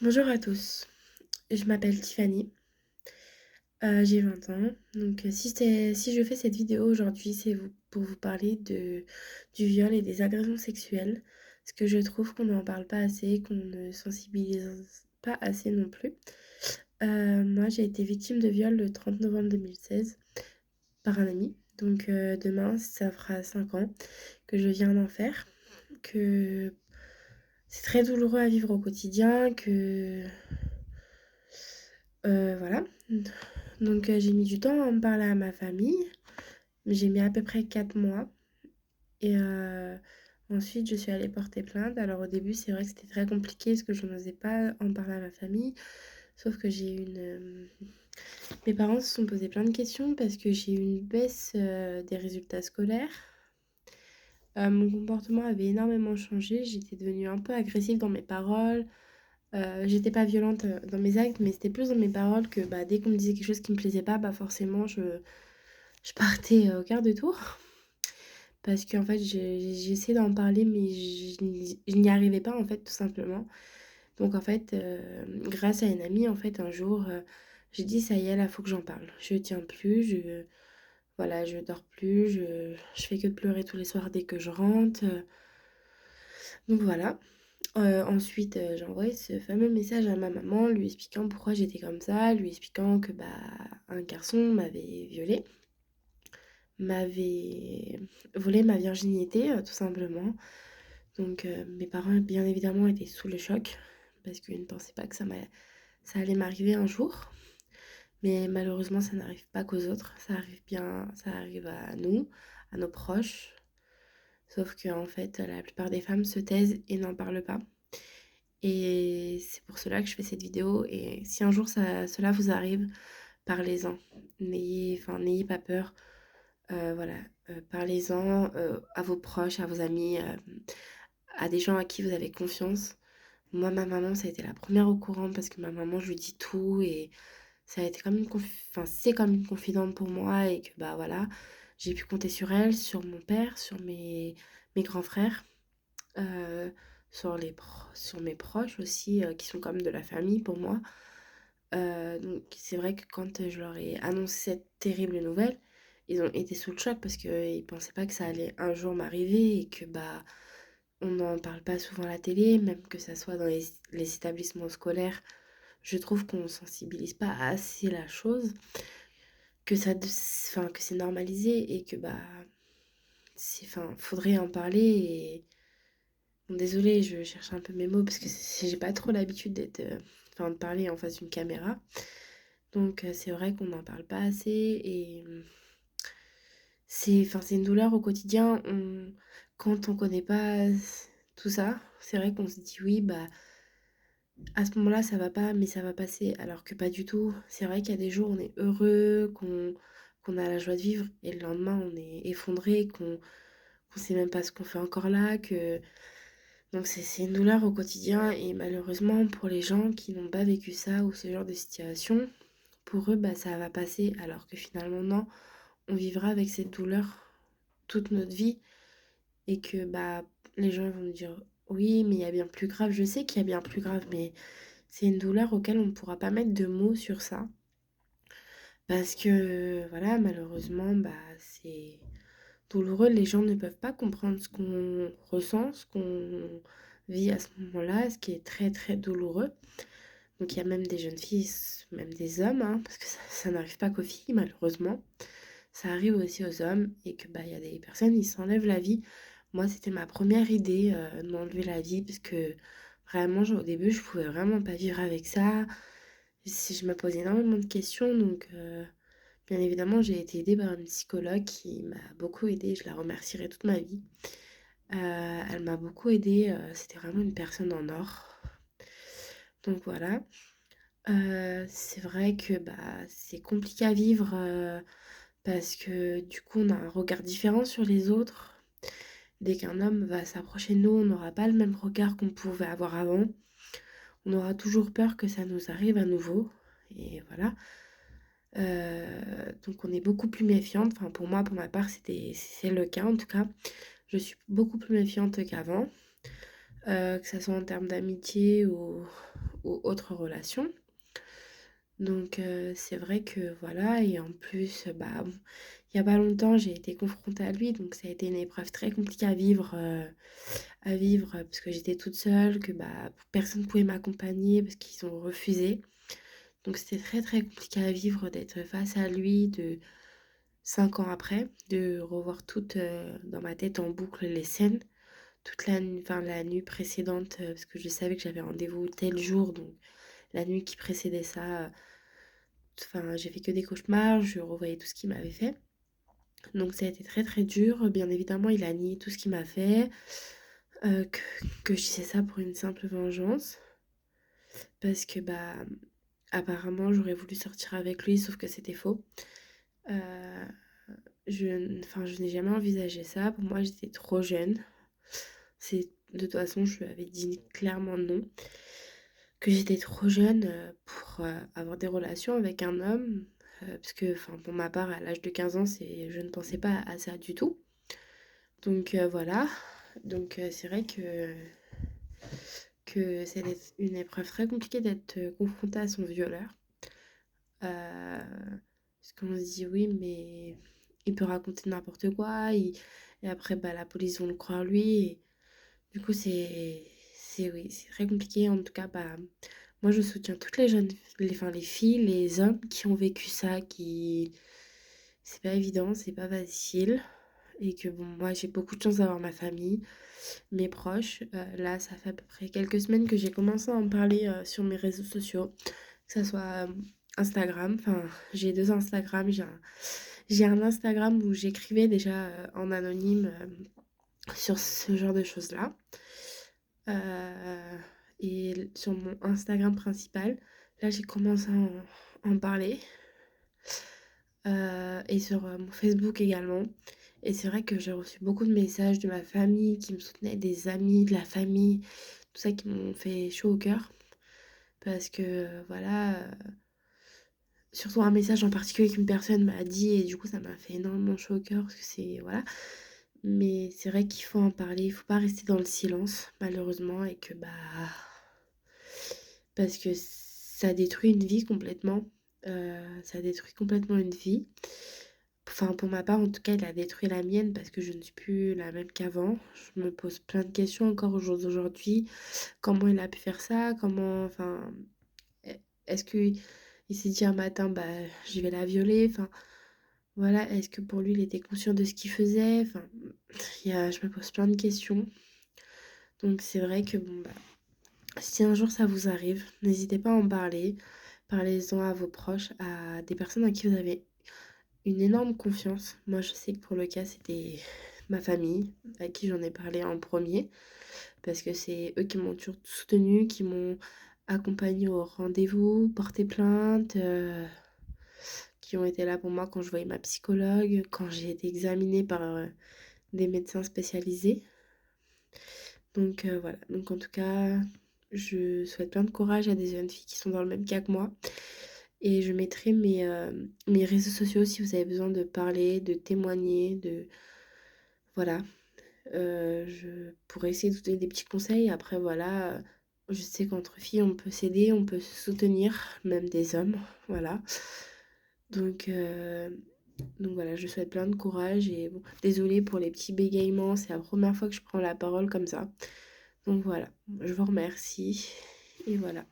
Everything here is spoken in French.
Bonjour à tous, je m'appelle Tiffany, j'ai 20 ans. Donc si je fais cette vidéo aujourd'hui, c'est pour vous parler du viol et des agressions sexuelles, parce que je trouve qu'on n'en parle pas assez, qu'on ne sensibilise pas assez non plus. Moi, j'ai été victime de viol le 30 novembre 2016 par un ami. Donc demain, ça fera 5 ans que je viens d'en faire, que c'est très douloureux à vivre au quotidien, que voilà. Donc j'ai mis du temps à en parler à ma famille. J'ai mis à peu près 4 mois et ensuite je suis allée porter plainte. Alors au début, c'est vrai que c'était très compliqué parce que je n'osais pas en parler à ma famille. Sauf que mes parents se sont posés plein de questions parce que j'ai eu une baisse, des résultats scolaires. Mon comportement avait énormément changé. J'étais devenue un peu agressive dans mes paroles. J'étais pas violente, dans mes actes, mais c'était plus dans mes paroles que, bah, dès qu'on me disait quelque chose qui me plaisait pas, bah, forcément je partais, au quart de tour. Parce qu'en fait, j'ai essayé d'en parler, mais je n'y arrivais pas, en fait, tout simplement. Donc en fait, grâce à une amie, en fait, un jour, j'ai dit: «Ça y est, là, faut que j'en parle. Je tiens plus, voilà, je dors plus, je fais que de pleurer tous les soirs dès que je rentre», donc voilà. Ensuite, j'ai envoyé ce fameux message à ma maman, lui expliquant pourquoi j'étais comme ça, lui expliquant que, bah, un garçon m'avait violée, m'avait volé ma virginité, tout simplement. Donc mes parents, bien évidemment, étaient sous le choc parce qu'ils ne pensaient pas que ça allait m'arriver un jour. Mais malheureusement, ça n'arrive pas qu'aux autres, ça arrive à nous, à nos proches. Sauf qu'en fait, la plupart des femmes se taisent et n'en parlent pas. Et c'est pour cela que je fais cette vidéo. Et si un jour cela vous arrive, parlez-en. N'ayez pas peur. Voilà, parlez-en à vos proches, à vos amis, à des gens à qui vous avez confiance. Moi, ma maman, ça a été la première au courant parce que ma maman, je lui dis tout et ça a été comme c'est comme une confidente pour moi et que bah voilà, j'ai pu compter sur elle, sur mon père, sur mes grands frères, euh, sur mes proches aussi, qui sont comme de la famille pour moi. Donc c'est vrai que quand je leur ai annoncé cette terrible nouvelle, ils ont été sous le choc parce qu'ils pensaient pas que ça allait un jour m'arriver et que bah on n'en parle pas souvent à la télé, même que ça soit dans les établissements scolaires. Je trouve qu'on sensibilise pas assez la chose, que c'est normalisé et que bah faudrait en parler. Et bon, désolée, je cherche un peu mes mots parce que j'ai pas trop l'habitude de parler en face d'une caméra. Donc c'est vrai qu'on n'en parle pas assez et c'est une douleur au quotidien. Quand on connaît pas tout ça, c'est vrai qu'on se dit oui, bah à ce moment-là, ça va pas, mais ça va passer. Alors que pas du tout. C'est vrai qu'il y a des jours, on est heureux, qu'on a la joie de vivre, et le lendemain, on est effondré, qu'on sait même pas ce qu'on fait encore là, que... Donc c'est une douleur au quotidien, et malheureusement, pour les gens qui n'ont pas vécu ça ou ce genre de situation, pour eux, bah ça va passer. Alors que finalement, non, on vivra avec cette douleur toute notre vie, et que bah les gens vont nous dire, oui, mais il y a bien plus grave. Je sais qu'il y a bien plus grave, mais... C'est une douleur auquel on ne pourra pas mettre de mots sur ça. Parce que, voilà, malheureusement, bah, c'est douloureux. Les gens ne peuvent pas comprendre ce qu'on ressent, ce qu'on vit à ce moment-là, ce qui est très, très douloureux. Donc, il y a même des jeunes filles, même des hommes, hein, parce que ça n'arrive pas qu'aux filles, malheureusement. Ça arrive aussi aux hommes et que, bah, il y a des personnes, ils s'enlèvent la vie. Moi, c'était ma première idée, de m'enlever la vie, parce que vraiment, au début, je pouvais vraiment pas vivre avec ça. Je me pose énormément de questions, donc bien évidemment, j'ai été aidée par une psychologue qui m'a beaucoup aidée, je la remercierai toute ma vie. Elle m'a beaucoup aidée, c'était vraiment une personne en or. Donc voilà. C'est vrai que bah, c'est compliqué à vivre, parce que du coup, on a un regard différent sur les autres. Dès qu'un homme va s'approcher de nous, on n'aura pas le même regard qu'on pouvait avoir avant. On aura toujours peur que ça nous arrive à nouveau. Et voilà. Donc on est beaucoup plus méfiante. Enfin pour moi, pour ma part, c'est le cas en tout cas. Je suis beaucoup plus méfiante qu'avant. que ça soit en termes d'amitié ou autres relations. Donc c'est vrai que voilà et en plus, bah, bon, il y a pas longtemps, j'ai été confrontée à lui, donc ça a été une épreuve très compliquée à vivre, parce que j'étais toute seule, que, bah, personne pouvait m'accompagner parce qu'ils ont refusé. Donc c'était très, très compliqué à vivre d'être face à lui de 5 ans après, de revoir toutes, dans ma tête en boucle les scènes, toute la nuit précédente, parce que je savais que j'avais rendez-vous tel jour, donc la nuit qui précédait ça, enfin, j'ai fait que des cauchemars, je revoyais tout ce qu'il m'avait fait. Donc ça a été très, très dur. Bien évidemment, il a nié tout ce qu'il m'a fait, que je disais ça pour une simple vengeance parce que, bah, apparemment, j'aurais voulu sortir avec lui, sauf que c'était faux. Heu, je n'ai jamais envisagé ça. Pour moi, j'étais trop jeune. De toute façon, je lui avais dit clairement non, que j'étais trop jeune, pour, avoir des relations avec un homme, parce que, enfin, pour ma part, à l'âge de 15 ans, je ne pensais pas à ça du tout. Donc voilà. Donc c'est vrai que c'est une épreuve très compliquée d'être, confrontée à son violeur. Parce qu'on se dit: «Oui, mais il peut raconter n'importe quoi, il» et après, bah, la police vont le croire lui et du coup, oui, c'est très compliqué. En tout cas, bah, moi, je soutiens toutes les jeunes les filles, les hommes qui ont vécu ça, qui c'est pas évident, c'est pas facile et que bon, moi, j'ai beaucoup de chance d'avoir ma famille, mes proches. Là, ça fait à peu près quelques semaines que j'ai commencé à en parler, sur mes réseaux sociaux, que ça soit, Instagram, enfin, j'ai 2 Instagram, j'ai un Instagram où j'écrivais déjà, en anonyme, sur ce genre de choses-là. Et sur mon Instagram principal, là, j'ai commencé à en parler, et sur, mon Facebook également. Et c'est vrai que j'ai reçu beaucoup de messages de ma famille qui me soutenaient, des amis, de la famille, tout ça qui m'ont fait chaud au cœur parce que, voilà, surtout un message en particulier qu'une personne m'a dit et du coup ça m'a fait énormément chaud au cœur parce que c'est voilà. Mais c'est vrai qu'il faut en parler, il faut pas rester dans le silence malheureusement et que, bah parce que ça détruit une vie complètement, ça détruit complètement une vie. Enfin, pour ma part, en tout cas, il a détruit la mienne parce que je ne suis plus la même qu'avant. Je me pose plein de questions encore au jour d'aujourd'hui. Comment il a pu faire ça? Comment, enfin, e- est-ce qu'il s'est dit un matin, bah, je vais la violer? Enfin, voilà, est-ce que pour lui, il était conscient de ce qu'il faisait? Enfin, je me pose plein de questions. Donc, c'est vrai que, bon, bah, si un jour ça vous arrive, n'hésitez pas à en parler. Parlez-en à vos proches, à des personnes à qui vous avez une énorme confiance. Moi, je sais que pour le cas, c'était ma famille à qui j'en ai parlé en premier, parce que c'est eux qui m'ont toujours soutenue, qui m'ont accompagnée au rendez-vous, porté plainte, qui ont été là pour moi quand je voyais ma psychologue, quand j'ai été examinée par des médecins spécialisés. Donc voilà, donc en tout cas, je souhaite plein de courage à des jeunes filles qui sont dans le même cas que moi. Et je mettrai mes réseaux sociaux si vous avez besoin de parler, de témoigner, de voilà. Je pourrais essayer de vous donner des petits conseils. Après voilà, je sais qu'entre filles, on peut s'aider, on peut se soutenir, même des hommes, voilà. Donc voilà, je souhaite plein de courage et bon, désolée pour les petits bégaiements, c'est la première fois que je prends la parole comme ça. Donc voilà, je vous remercie et voilà.